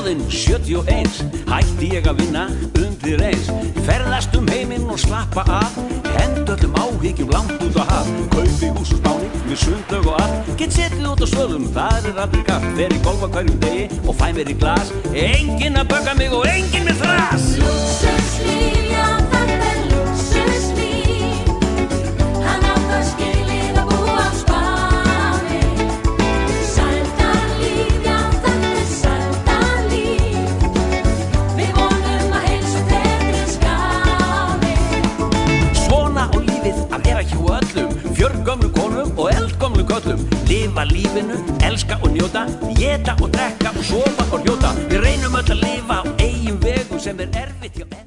Orðinn 71, hætti ég að vinna undir eins. Ferðast heiminn og slappa af, hend öllum áhyggjum langt út á haf. Kaupi hús og Spáni með sundlaug og allt, get setið út á svölum, þar allir kalt. Fer í golf á hverjum degi og fæ mér í glas, enginn að bögga mig og enginn með þras. Lúxuslíf, já þetta lúxuslíf. Hann á það skilið að búa á Spáni. Sældarlíf, já þetta sældarlíf. Við vonum að heilsa betri skáni. Svona á lífið að vera hjá öllum, fjörgömlu konum og eldgömlu köllum. Lifa lífinu, elska og njóta, éta og drekka og sofa og hljóta. Við reynum öll að lifa á eigin vegum sem erfitt hjá